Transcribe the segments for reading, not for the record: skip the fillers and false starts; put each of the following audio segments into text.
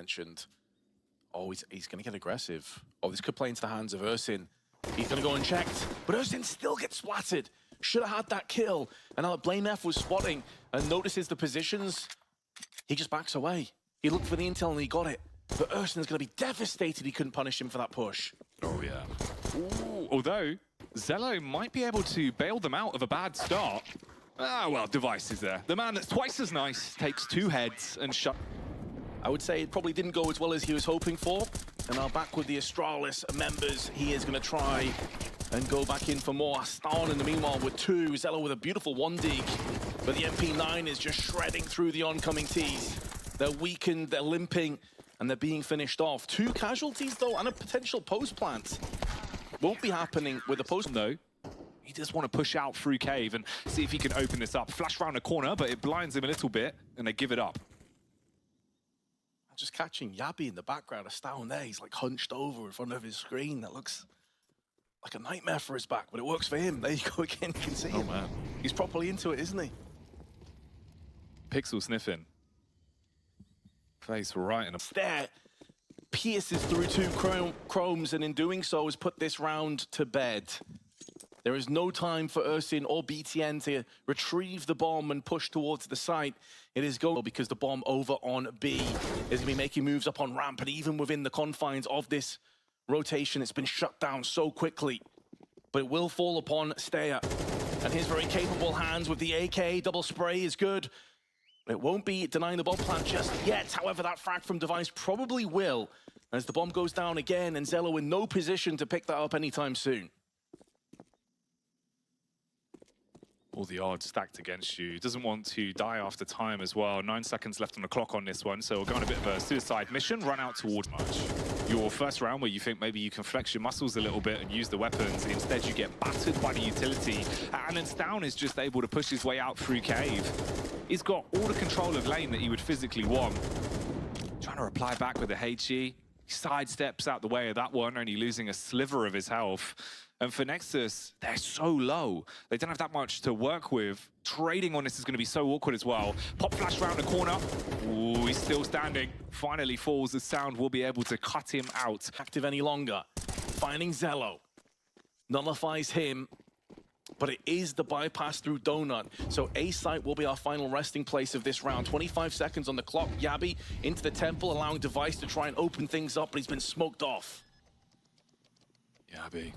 mentioned. Oh, he's going to get aggressive. Oh, this could play into the hands of Ersin. He's going to go unchecked, but Ersin still gets splattered. Should have had that kill. And now blamef was spotting and notices the positions. He just backs away. He looked for the intel and he got it. But Ersin's going to be devastated he couldn't punish him for that push. Oh, yeah. Ooh, although, xellow might be able to bail them out of a bad start. Ah, well, Device is there. The man that's twice as nice takes 2 heads and shut. I would say it probably didn't go as well as he was hoping for. And now back with the Astralis members, he is going to try and go back in for more. stavn in the meanwhile with 2. xellow with a beautiful 1 dig. But the MP9 is just shredding through the oncoming Ts. They're weakened, they're limping, and they're being finished off. 2 casualties, though, and a potential post plant. Won't be happening with a post, though. He just want to push out through cave and see if he can open this up. Flash around the corner, but it blinds him a little bit, and they give it up. Just catching Yabbi in the background, stavn there. He's like hunched over in front of his screen. That looks like a nightmare for his back, but it works for him. There you go again, you can see him. Man. He's properly into it, isn't he? Pixel sniffing. Face right in a... Staehr pierces through 2 chromes, and in doing so has put this round to bed. There is no time for Ersin or BTN to retrieve the bomb and push towards the site. It is going because the bomb over on B is going to be making moves up on ramp, and even within the confines of this rotation, it's been shut down so quickly. But it will fall upon staehr, and his very capable hands with the AK. Double spray is good. It won't be denying the bomb plant just yet. However, that frag from Device probably will, as the bomb goes down again, and xellow in no position to pick that up anytime soon. All the odds stacked against you. Doesn't want to die after time as well. 9 seconds left on the clock on this one, so we'll go on a bit of a suicide mission. Run out towards much. Your first round where you think maybe you can flex your muscles a little bit and use the weapons. Instead, you get battered by the utility. And then stavn is just able to push his way out through cave. He's got all the control of lane that he would physically want. Trying to reply back with a HE. He sidesteps out the way of that one, only losing a sliver of his health. And for Nexus, they're so low. They don't have that much to work with. Trading on this is going to be so awkward as well. Pop flash around the corner. Ooh, he's still standing. Finally falls. The sound will be able to cut him out. Active any longer. Finding xellow. Nullifies him. But it is the bypass through Donut. So A site will be our final resting place of this round. 25 seconds on the clock. Yabbi into the temple, allowing Device to try and open things up, but he's been smoked off. Yabbi.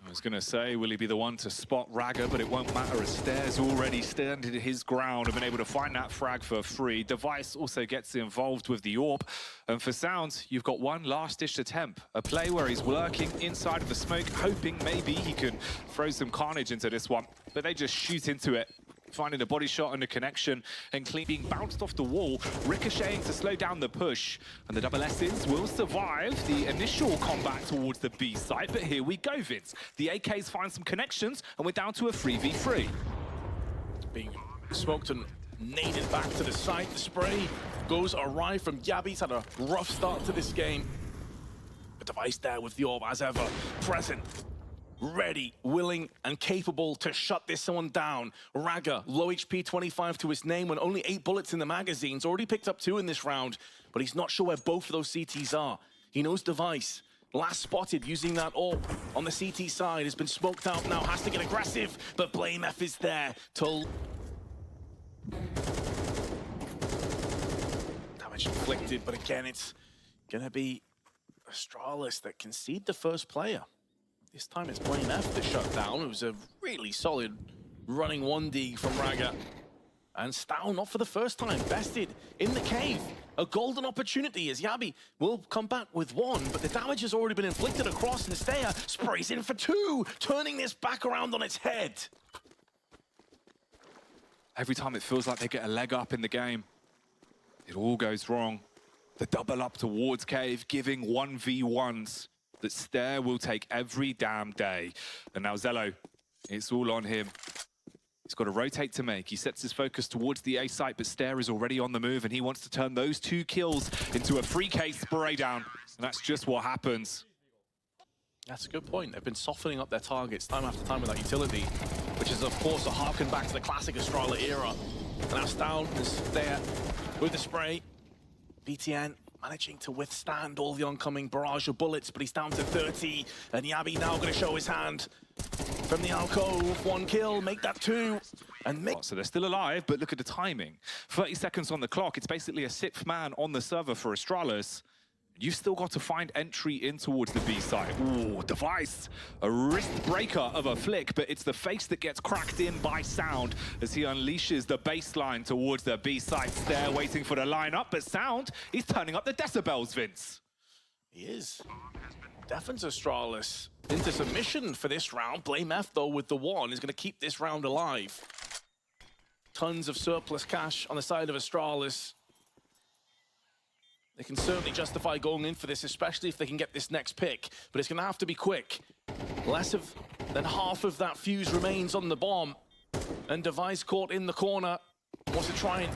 I was going to say, will he be the one to spot ragga, but it won't matter as staehr's already standing his ground and been able to find that frag for free. Device also gets involved with the AWP. And for Sounds, you've got one last-ditch attempt. A play where he's lurking inside of the smoke, hoping maybe he can throw some carnage into this one. But they just shoot into it, finding a body shot and a connection, and clean being bounced off the wall, ricocheting to slow down the push. And the double S's will survive the initial combat towards the B site, but here we go, Vince. The AKs find some connections, and we're down to a 3v3. Being smoked and naded back to the site. The spray goes awry from Yabbi. He's had a rough start to this game. A Device there with the orb, as ever, present. Ready, willing, and capable to shut this one down. Ragga, low HP, 25 to his name, when only 8 bullets in the magazine. He's already picked up 2 in this round, but he's not sure where both of those CTs are. He knows Device. Last spotted using that AWP on the CT side, has been smoked out now, has to get aggressive, but blamef is there to... Damage inflicted, but again, it's gonna be Astralis that concede the first player. This time it's blamef to shut down. It was a really solid running 1D from Ragga. And stavn, not for the first time, bested in the cave. A golden opportunity as Yabbi will come back with 1, but the damage has already been inflicted across, and staehr sprays in for 2, turning this back around on its head. Every time it feels like they get a leg up in the game, it all goes wrong. The double up towards cave, giving 1v1s. That staehr will take every damn day. And now xellow, it's all on him. He's got a rotate to make. He sets his focus towards the A site, but staehr is already on the move, and he wants to turn those 2 kills into a 3K spray down. And that's just what happens. That's a good point. They've been softening up their targets time after time with that utility, which is, of course, a harken back to the classic Astralis era. And now stavn is there with the spray. BTN managing to withstand all the oncoming barrage of bullets, but he's down to 30, and Yabbi now going to show his hand from the alcove. 1 kill, make that 2, and make... So they're still alive, but look at the timing. 30 seconds on the clock. It's basically a 6th man on the server for Astralis. You've still got to find entry in towards the B site. Ooh, device. A wrist breaker of a flick, but it's the face that gets cracked in by Sound as he unleashes the baseline towards the B site. Staehr waiting for the lineup, but Sound, he's turning up the decibels, Vince. He is. Deafens Astralis into submission for this round. blamef, though, with the 1, is going to keep this round alive. Tons of surplus cash on the side of Astralis. They can certainly justify going in for this, especially if they can get this next pick. But it's going to have to be quick. Less than half of that fuse remains on the bomb. And Device caught in the corner. Wants to try and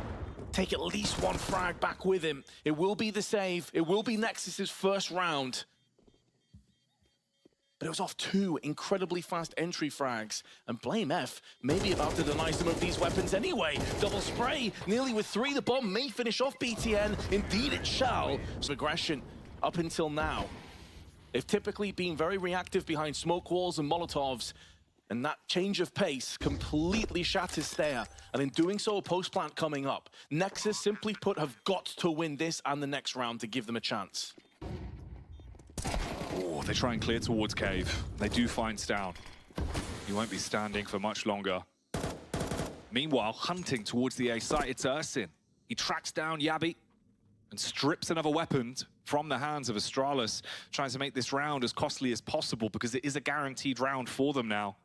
take at least 1 frag back with him. It will be the save. It will be Nexus's first round. But it was off 2 incredibly fast entry frags. And blamef may be about to deny some of these weapons anyway. Double spray, nearly with 3. The bomb may finish off BTN. Indeed it shall. So aggression up until now. They've typically been very reactive behind smoke walls and Molotovs. And that change of pace completely shatters staehr. And in doing so, a post-plant coming up. Nexus, simply put, have got to win this and the next round to give them a chance. Oh, they try and clear towards cave. They do find stavn. He won't be standing for much longer. Meanwhile, hunting towards the A site, it's ersin. He tracks down Yabbi and strips another weapon from the hands of Astralis, trying to make this round as costly as possible because it is a guaranteed round for them now.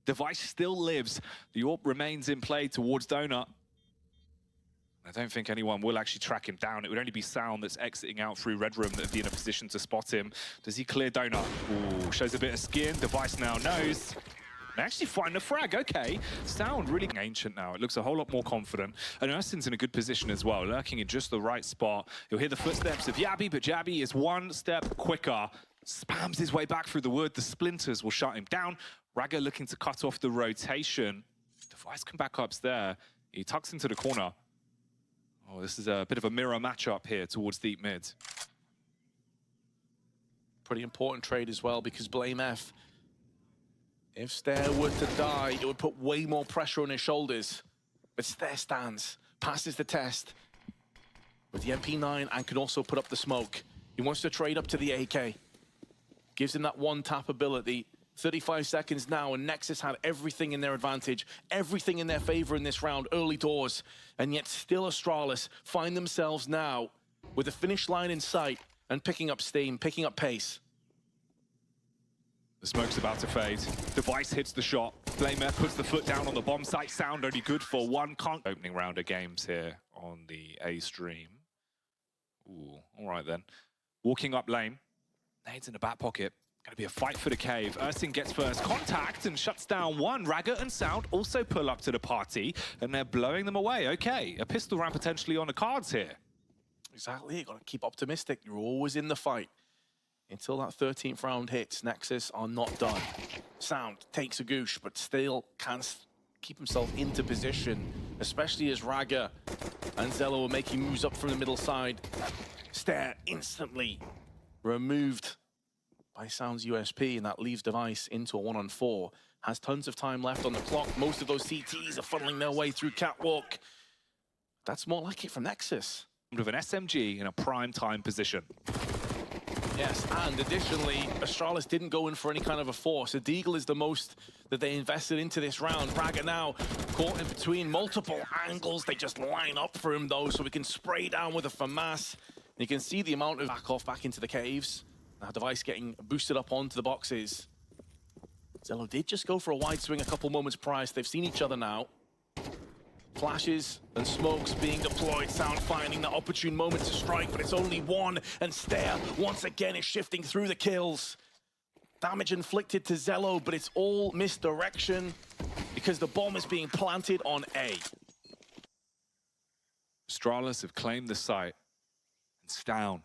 Device still lives. The AWP remains in play towards Donut. I don't think anyone will actually track him down. It would only be Sound that's exiting out through Red Room that would be in a position to spot him. Does he clear Donut? Ooh, shows a bit of skin. Device now knows. They actually find the frag, okay. Sound really ancient now. It looks a whole lot more confident. And ersin's in a good position as well, lurking in just the right spot. He'll hear the footsteps of Yabbi, but Yabbi is 1 step quicker. Spams his way back through the wood. The splinters will shut him down. Ragga looking to cut off the rotation. Device can back up there. He tucks into the corner. Oh, this is a bit of a mirror matchup here towards deep mid. Pretty important trade as well, because blamef, if staehr were to die, it would put way more pressure on his shoulders. But staehr stands, passes the test with the MP9 and can also put up the smoke. He wants to trade up to the AK. Gives him that 1-tap ability. 35 seconds now, and Nexus had everything in their advantage, everything in their favor in this round, early doors, and yet still Astralis find themselves now with the finish line in sight and picking up steam, picking up pace. The smoke's about to fade. Device hits the shot. blamef puts the foot down on the bomb site. Sound only good for 1. Opening round of games here on the A stream. Ooh, all right then. Walking up lane. Nades in the back pocket. Going to be a fight for the cave. ersin gets first contact and shuts down 1. Ragga and Sound also pull up to the party, and they're blowing them away. Okay, a pistol round potentially on the cards here. Exactly, you got to keep optimistic. You're always in the fight. Until that 13th round hits, Nexus are not done. Sound takes a goosh, but still can't keep himself into position, especially as Ragga and xellow are making moves up from the middle side. staehr instantly removed by Sound's USP, and that leaves Device into a 1-on-4. Has tons of time left on the clock. Most of those CTs are funneling their way through Catwalk. That's more like it from Nexus. With an SMG in a prime time position. Yes, and additionally, Astralis didn't go in for any kind of a force. A deagle is the most that they invested into this round. Ragga now caught in between multiple angles. They just line up for him, though, so we can spray down with a FAMAS. And you can see the amount of back into the caves. Now Device getting boosted up onto the boxes. xellow did just go for a wide swing a couple moments prior, so they've seen each other now. Flashes and smokes being deployed. Sound finding the opportune moment to strike, but it's only 1, and staehr once again is shifting through the kills. Damage inflicted to xellow, but it's all misdirection because the bomb is being planted on A. Astralis have claimed the site, and staehr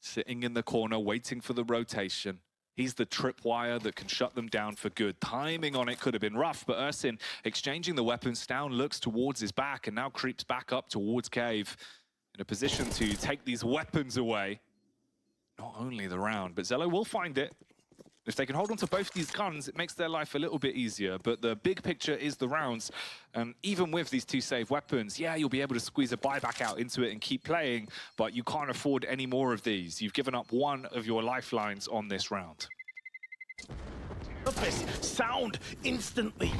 sitting in the corner waiting for the rotation. He's the tripwire that can shut them down for good. Timing on it could have been rough, but ersin exchanging the weapons. staehr looks towards his back and now creeps back up towards cave. in a position to take these weapons away. Not only the round, but xellow will find it. If they can hold on to both these guns, it makes their life a little bit easier. But the big picture is the rounds. And even with these 2 save weapons, yeah, you'll be able to squeeze a buyback out into it and keep playing, but you can't afford any more of these. You've given up one of your lifelines on this round. Sound instantly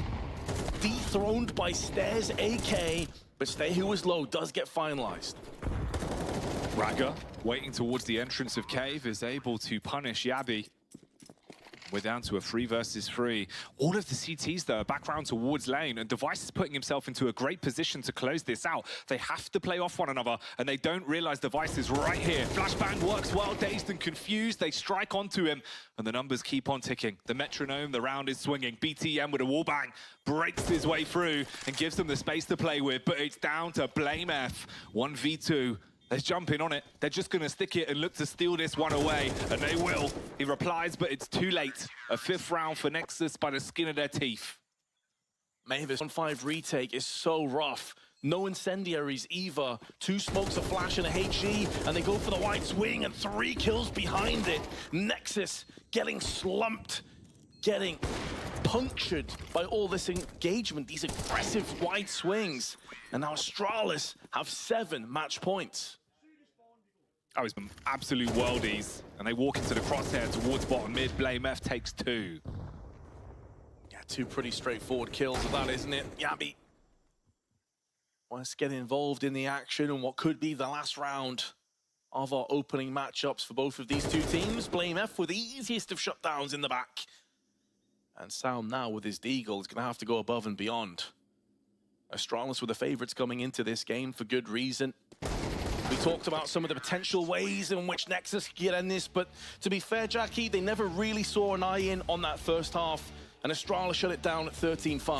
dethroned by staehr's AK, but staehr, who was low, does get finalized. Ragga, waiting towards the entrance of cave, is able to punish Yabbi. We're down to a 3 versus 3. All of the CTs, though, are back round towards lane, and Device is putting himself into a great position to close this out. They have to play off one another, and they don't realize Device is right here. Flashbang works well, dazed and confused. They strike onto him, and the numbers keep on ticking. The metronome, the round is swinging. BTM with a wallbang breaks his way through and gives them the space to play with, but it's down to blamef. 1v2. They're jumping on it. They're just going to stick it and look to steal this one away, and they will. He replies, but it's too late. A 5th round for Nexus by the skin of their teeth. Mavis 1-5 retake is so rough. No incendiaries either. 2 smokes, a flash, and a HE, and they go for the white swing, and 3 kills behind it. Nexus getting slumped, getting punctured by all this engagement, these aggressive wide swings. And now Astralis have 7 match points. Oh, it's been absolute worldies. And they walk into the crosshair towards bottom mid. blamef takes 2. Yeah, 2 pretty straightforward kills of that, isn't it? Yabbi wants to get involved in the action and what could be the last round of our opening matchups for both of these 2 teams. blamef with the easiest of shutdowns in the back. And Sound now with his deagle is going to have to go above and beyond. Astralis were the favorites coming into this game for good reason. We talked about some of the potential ways in which Nexus could get in this, but to be fair, Jackie, they never really saw an eye in on that first half, and Astralis shut it down at 13-5.